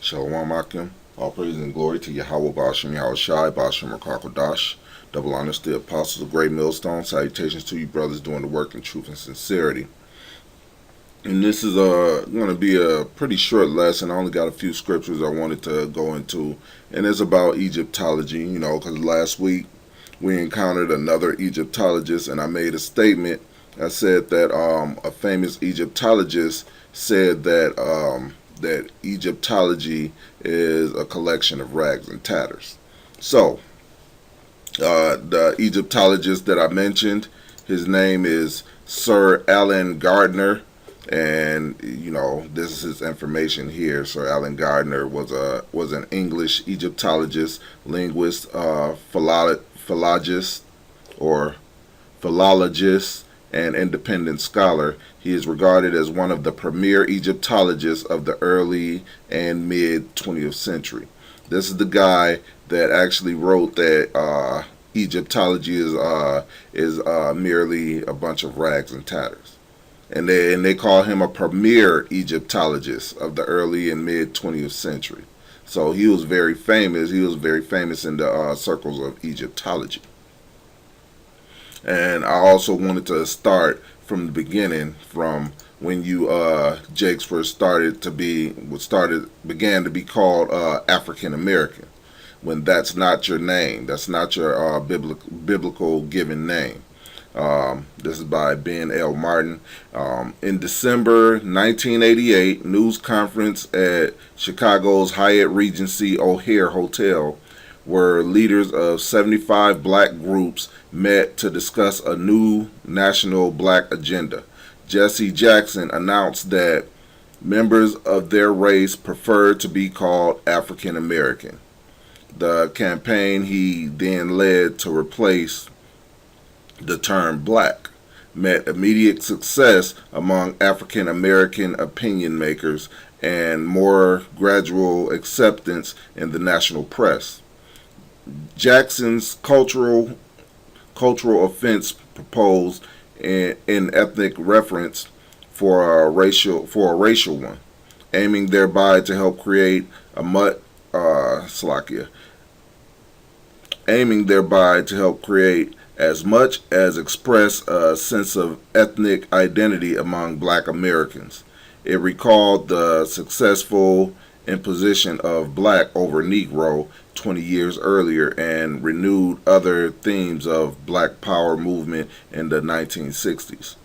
Shalom Akim. All praise and glory to Yahweh Bashim Yahweh Shai Bashim Rakakwadash. Double honors to the apostles of Great Millstone. Salutations to you brothers doing the work in truth and sincerity. And this is going to be a pretty short lesson. I only got a few scriptures I wanted to go into. And it's about Egyptology, because last week we encountered another Egyptologist and I made a statement. I said that a famous Egyptologist said that Egyptology is a collection of rags and tatters. So, the Egyptologist that I mentioned, his name is Sir Alan Gardner, and this is his information here. Sir Alan Gardner was an English Egyptologist, linguist, philologist, or philologist, and independent scholar. He is regarded as one of the premier Egyptologists of the early and mid 20th century. This is the guy that actually wrote that Egyptology is merely a bunch of rags and tatters, and they call him a premier Egyptologist of the early and mid 20th century. So he was very famous. He was very famous in the circles of Egyptology. And I also wanted to start from the beginning, from when Jakes first began to be called African American, when that's not your name, that's not your biblical given name. This is by Ben L. Martin. In December 1988, news conference at Chicago's Hyatt Regency O'Hare Hotel, where leaders of 75 black groups met to discuss a new national black agenda. Jesse Jackson announced that members of their race preferred to be called African American. The campaign he then led to replace the term black met immediate success among African American opinion makers and more gradual acceptance in the national press. Jackson's cultural offense proposed in ethnic reference for a racial one, aiming thereby to help create as much as express a sense of ethnic identity among black Americans. It recalled the successful imposition of black over Negro 20 years earlier and renewed other themes of black power movement in the 1960s.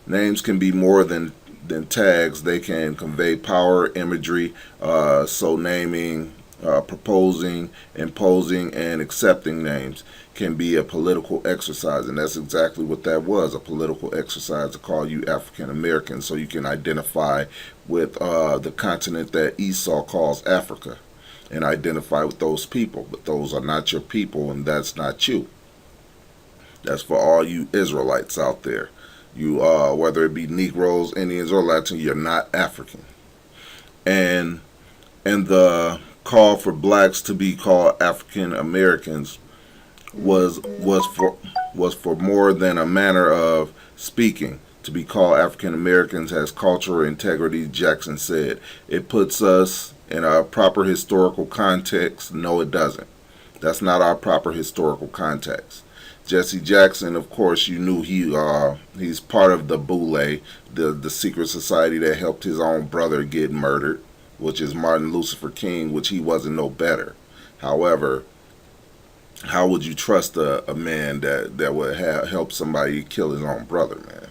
Names can be more than tags. They can convey power imagery, so naming, proposing, imposing, and accepting names can be a political exercise, and that's exactly what that was, a political exercise to call you African American so you can identify with the continent that Esau calls Africa and identify with those people. But those are not your people, and that's not you. That's for all you Israelites out there. You, whether it be Negroes, Indians, or Latins, you're not African. And the call for blacks to be called African Americans was for more than a manner of speaking. To be called African Americans has cultural integrity, Jackson said. It puts us in a proper historical context. No, it doesn't. That's not our proper historical context. Jesse Jackson, of course, you knew he's part of the Boule, the secret society that helped his own brother get murdered, which is Martin Lucifer King, which he wasn't no better. However, how would you trust a man that would help somebody kill his own brother, man?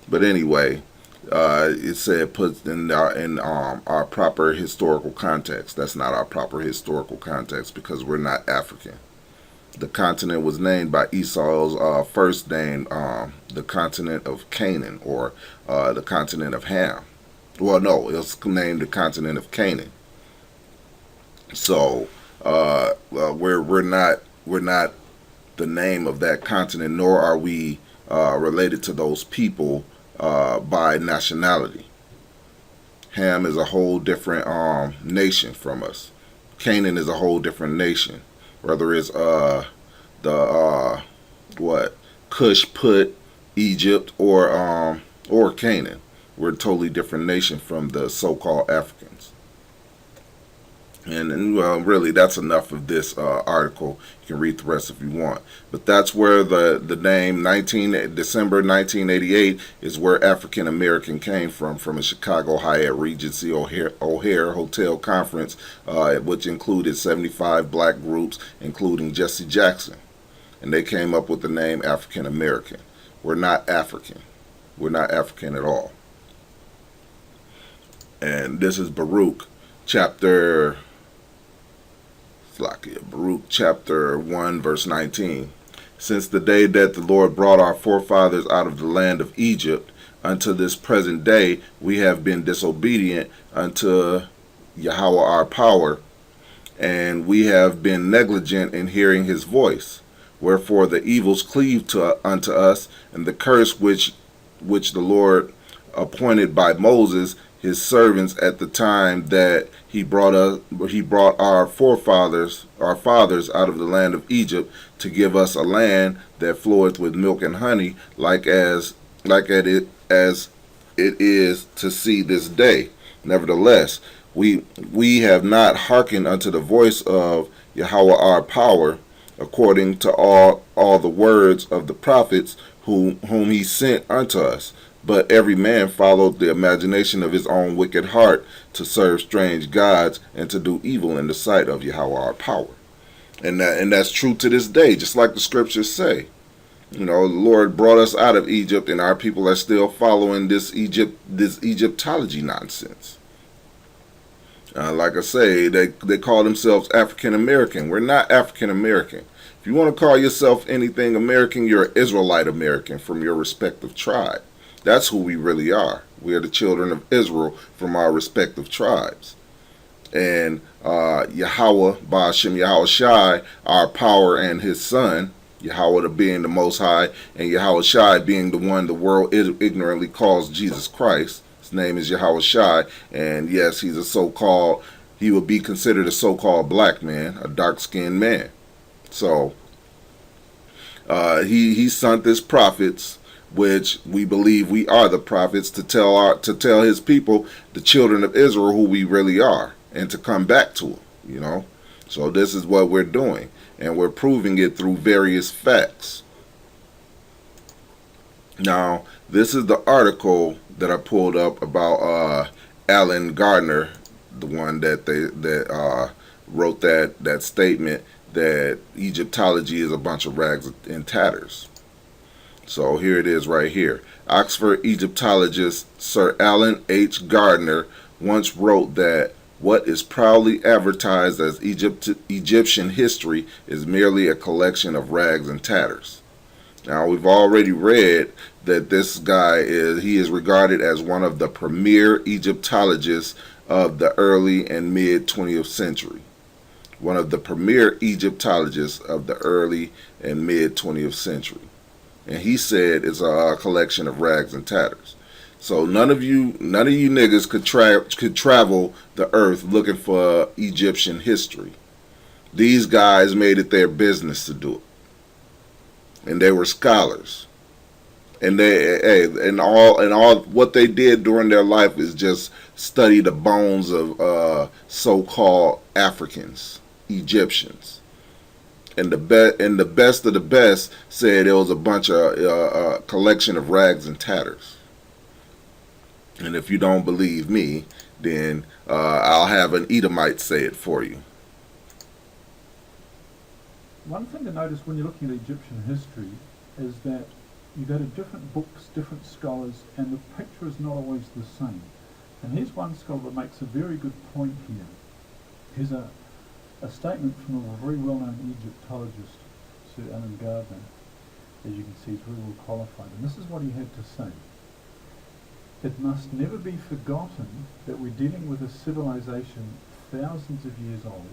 But anyway, it said put in our proper historical context. That's not our proper historical context because we're not African. The continent was named by Esau's first name, the continent of Canaan, or the continent of Ham. Well, no, it was named the continent of Canaan. So we're not the name of that continent, nor are we related to those people by nationality. Ham is a whole different nation from us. Canaan is a whole different nation. Whether it's Cush Put, Egypt, or Canaan, we're a totally different nation from the so-called Africans. And well, really, that's enough of this article. You can read the rest if you want. But that's where the name December 1988 is where African American came from a Chicago Hyatt Regency O'Hare Hotel conference, which included 75 black groups, including Jesse Jackson. And they came up with the name African American. We're not African. We're not African at all. And this is Baruch chapter 1, verse 19. Since the day that the Lord brought our forefathers out of the land of Egypt, unto this present day, we have been disobedient unto Yahweh our power, and we have been negligent in hearing his voice. Wherefore the evils cleave unto us, and the curse which the Lord appointed by Moses his servants at the time that he brought our fathers out of the land of Egypt, to give us a land that floweth with milk and honey, like it is to see this day. Nevertheless, we have not hearkened unto the voice of Yahweh our power, according to all the words of the prophets whom he sent unto us. But every man followed the imagination of his own wicked heart, to serve strange gods and to do evil in the sight of Yahweh our power. And that's true to this day, just like the scriptures say. You know, the Lord brought us out of Egypt, and our people are still following this Egyptology nonsense. Like I say, they call themselves African American. We're not African American. If you want to call yourself anything American, you're an Israelite American from your respective tribe. That's who we really are. We are the children of Israel from our respective tribes. And Yahweh, Ba'ashem Yahweh Shai, our power, and his son, Yahweh being the Most High, and Yahweh Shai being the one the world ignorantly calls Jesus Christ. His name is Yahweh Shai, and yes, he would be considered a so-called black man, a dark-skinned man. So, he sent his prophets, which we believe we are the prophets, to tell his people, the children of Israel, who we really are, and to come back to him, you know. So this is what we're doing, and we're proving it through various facts. Now, this is the article that I pulled up about Alan Gardner, the one that wrote that statement that Egyptology is a bunch of rags and tatters. So here it is right here. Oxford Egyptologist Sir Alan H. Gardner once wrote that what is proudly advertised as Egyptian history is merely a collection of rags and tatters. Now, we've already read that this guy is regarded as one of the premier Egyptologists of the early and mid 20th century. One of the premier Egyptologists of the early and mid 20th century. And he said it's a collection of rags and tatters. So none of you niggas could travel the earth looking for Egyptian history. These guys made it their business to do it, and they were scholars. And all what they did during their life is just study the bones of so-called Africans, Egyptians. And the best of the best said it was a bunch of collection of rags and tatters. And if you don't believe me, then I'll have an Edomite say it for you. One thing to notice when you're looking at Egyptian history is that you go to different books, different scholars, and the picture is not always the same. And here's one scholar that makes a very good point here. Here's a statement from a very well-known Egyptologist, Sir Alan Gardner. As you can see, he's very well qualified. And this is what he had to say. It must never be forgotten that we're dealing with a civilization thousands of years old,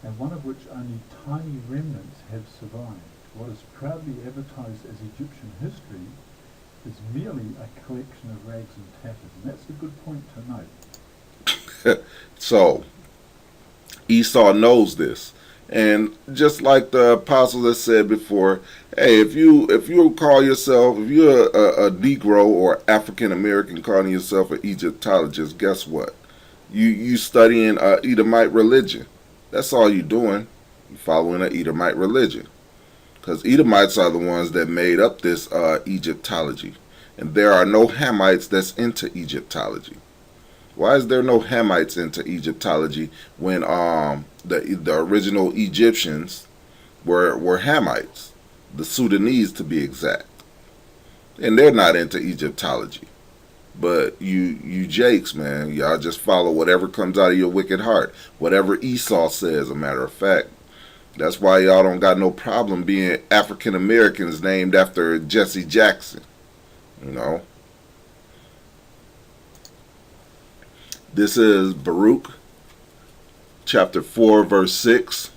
and one of which only tiny remnants have survived. What is proudly advertised as Egyptian history is merely a collection of rags and tatters. And that's a good point to note. So, Esau knows this. And just like the apostles that said before, hey, if you call yourself, if you're a Negro or African American calling yourself an Egyptologist, guess what? You studying Edomite religion. That's all you doing. You following an Edomite religion. Because Edomites are the ones that made up this Egyptology. And there are no Hamites that's into Egyptology. Why is there no Hamites into Egyptology when the original Egyptians were Hamites, the Sudanese to be exact, and they're not into Egyptology. But you Jakes, man, y'all just follow whatever comes out of your wicked heart, whatever Esau says. A matter of fact, that's why y'all don't got no problem being African Americans named after Jesse Jackson. You know, this is Baruch chapter 4 verse 6.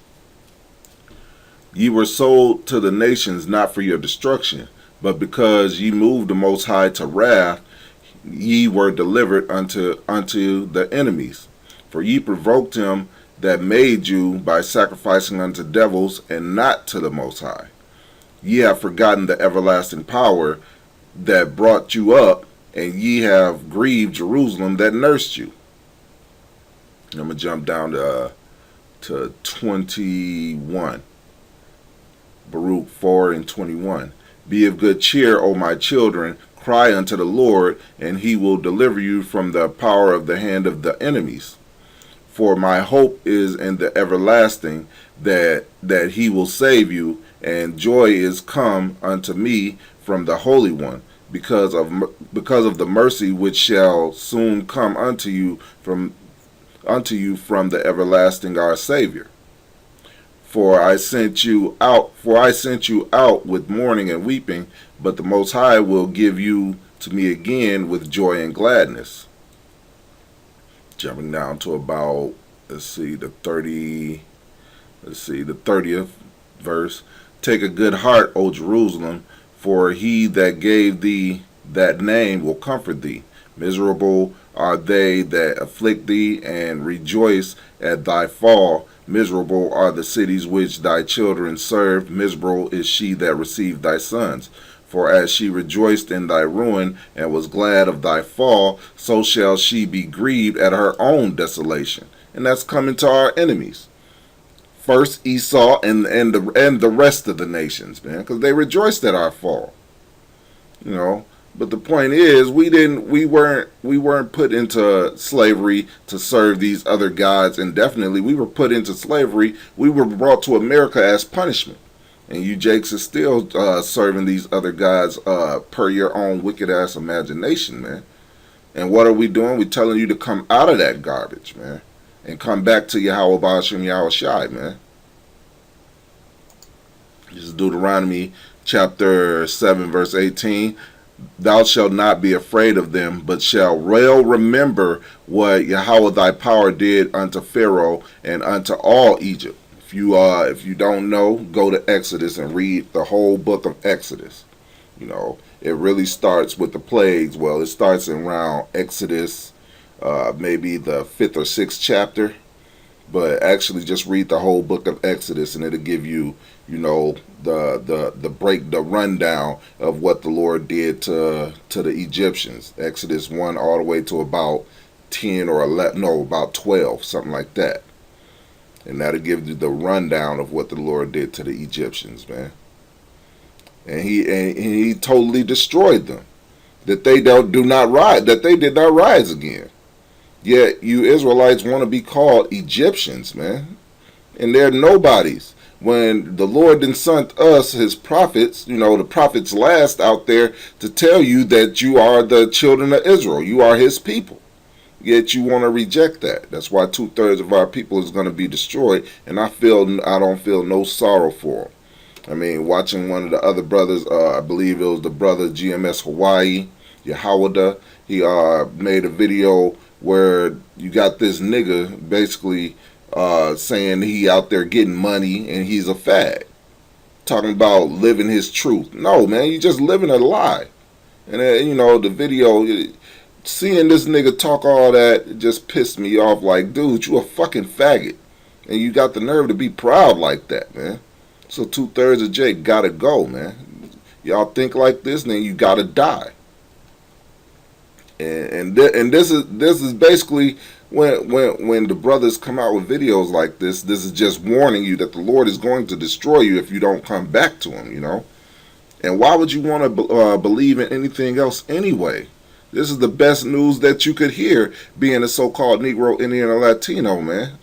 Ye were sold to the nations not for your destruction, but because ye moved the Most High to wrath, ye were delivered unto the enemies. For ye provoked him that made you by sacrificing unto devils and not to the Most High. Ye have forgotten the everlasting power that brought you up, and ye have grieved Jerusalem that nursed you. I'm going to jump down to 21. Baruch 4 and 21. Be of good cheer, O my children, cry unto the Lord, and he will deliver you from the power of the hand of the enemies. For my hope is in the everlasting, that he will save you, and joy is come unto me from the Holy One, because of the mercy which shall soon come unto you from the everlasting our Savior. For I sent you out with mourning and weeping, but the Most High will give you to me again with joy and gladness. Jumping down to about the 30th verse. Take a good heart, O Jerusalem, for he that gave thee that name will comfort thee. Miserable are they that afflict thee, and rejoice at thy fall. Miserable are the cities which thy children served. Miserable is she that received thy sons. For as she rejoiced in thy ruin, and was glad of thy fall, so shall she be grieved at her own desolation. And that's coming to our enemies. First Esau and the rest of the nations, man, because they rejoiced at our fall. You know. But the point is, we weren't put into slavery to serve these other gods indefinitely. We were put into slavery. We were brought to America as punishment, and you Jakes is still serving these other gods per your own wicked ass imagination, man. And what are we doing? We're telling you to come out of that garbage, man, and come back to Yahweh Ba'ashem Yahweh Shai, man. This is Deuteronomy chapter 7, verse 18. Thou shalt not be afraid of them, but shall well remember what Yahweh thy power did unto Pharaoh and unto all Egypt. If you don't know, go to Exodus and read the whole book of Exodus. You know, it really starts with the plagues. Well, it starts in around Exodus, maybe the 5th or 6th chapter. But actually, just read the whole book of Exodus, and it'll give you, you know, the rundown of what the Lord did to the Egyptians. Exodus 1 all the way to about 10 or 11, no, about 12, something like that. And that'll give you the rundown of what the Lord did to the Egyptians, man. And he totally destroyed them. That they did not rise again. Yet you Israelites want to be called Egyptians, man. And they're nobodies. When the Lord then sent us, his prophets, you know, the prophets last out there to tell you that you are the children of Israel. You are his people. Yet you want to reject that. That's why 2/3 of our people is going to be destroyed. And I don't feel no sorrow for them. I mean, watching one of the other brothers, I believe it was the brother GMS Hawaii, Yahawada, he made a video where you got this nigga basically saying he out there getting money and he's a fag. Talking about living his truth. No, man, you just living a lie. And you know, the video, seeing this nigga talk all that, it just pissed me off. Like, dude, you a fucking faggot. And you got the nerve to be proud like that, man. So 2/3 of Jake gotta go, man. Y'all think like this, then you gotta die. And this is basically When the brothers come out with videos like this is just warning you that the Lord is going to destroy you if you don't come back to Him. You know. And why would you want to believe in anything else anyway? This is the best news that you could hear, being a so-called Negro, Indian, or Latino, man.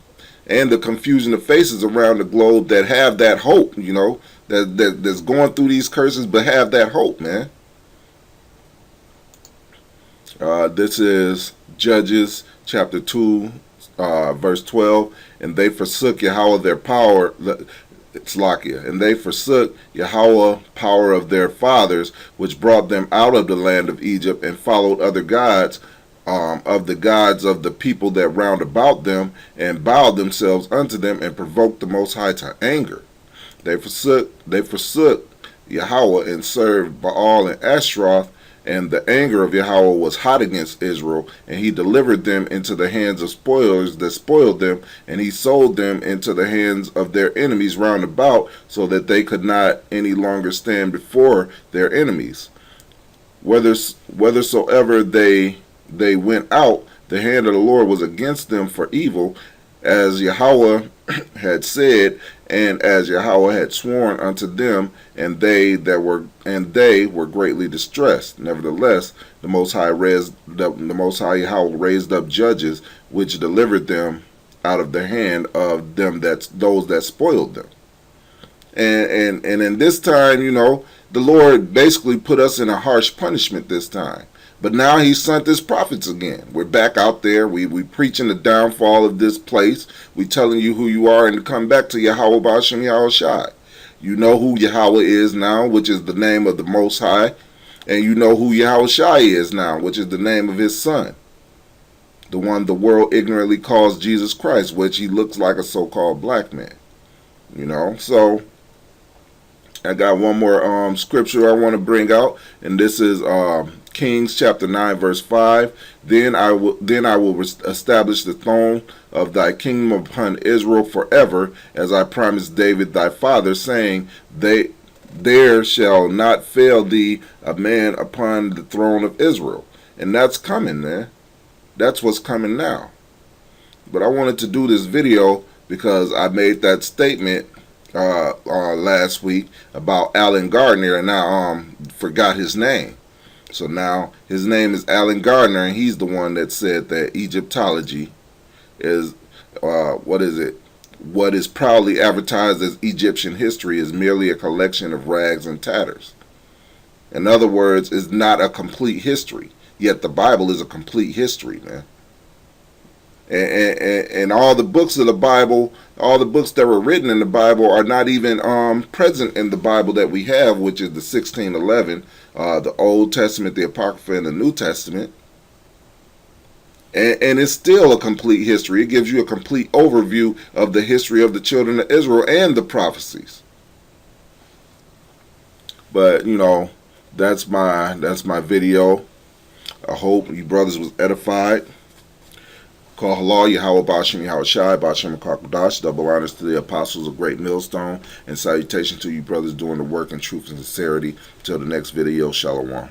And the confusion of faces around the globe that have that hope, you know, that's going through these curses but have that hope, man. This is Judges chapter 2, verse 12. And they forsook Yahweh their power. It's Lakia. And they forsook Yahweh power of their fathers, which brought them out of the land of Egypt, and followed other gods, of the gods of the people that round about them, and bowed themselves unto them, and provoked the Most High to anger. They forsook Yahweh and served Baal and Ashtaroth, and the anger of Yahweh was hot against Israel, and he delivered them into the hands of spoilers that spoiled them, and he sold them into the hands of their enemies round about, so that they could not any longer stand before their enemies. Whithersoever they went out, the hand of the Lord was against them for evil, as Yahweh had said, and as Yahweh had sworn unto them, and they were greatly distressed. Nevertheless, the Most High Yahweh raised up judges, which delivered them out of the hand of those that spoiled them. And in this time, you know, the Lord basically put us in a harsh punishment this time. But now He sent His prophets again. We're back out there. We preaching the downfall of this place. We telling you who you are and to come back to Yahweh Ba'ashem Yahweh Shai. You know who Yahweh is now, which is the name of the Most High. And you know who Yahweh Shai is now, which is the name of His Son. The one the world ignorantly calls Jesus Christ, which He looks like a so-called black man. You know, so I got one more scripture I want to bring out, and this is Kings chapter 9 verse 5. Then I will establish the throne of thy kingdom upon Israel forever, as I promised David thy father, saying, there shall not fail thee a man upon the throne of Israel. And that's coming, man. That's what's coming now. But I wanted to do this video because I made that statement last week about Alan Gardner, and now forgot his name. So now his name is Alan Gardner, and he's the one that said that Egyptology is what is proudly advertised as Egyptian history is merely a collection of rags and tatters. In other words, is not a complete history. Yet the Bible is a complete history, man. And all the books of the Bible, all the books that were written in the Bible are not even present in the Bible that we have, which is the 1611, the Old Testament, the Apocrypha, and the New Testament. And it's still a complete history. It gives you a complete overview of the history of the children of Israel and the prophecies. But, you know, that's my video. I hope you brothers was edified. Call halal Yahweh Ba'ashem Yahweh Shai Ba'ashem Akakodash. Double honors to the apostles of Great Millstone, and salutation to you brothers doing the work in truth and sincerity. Until the next video, Shalom.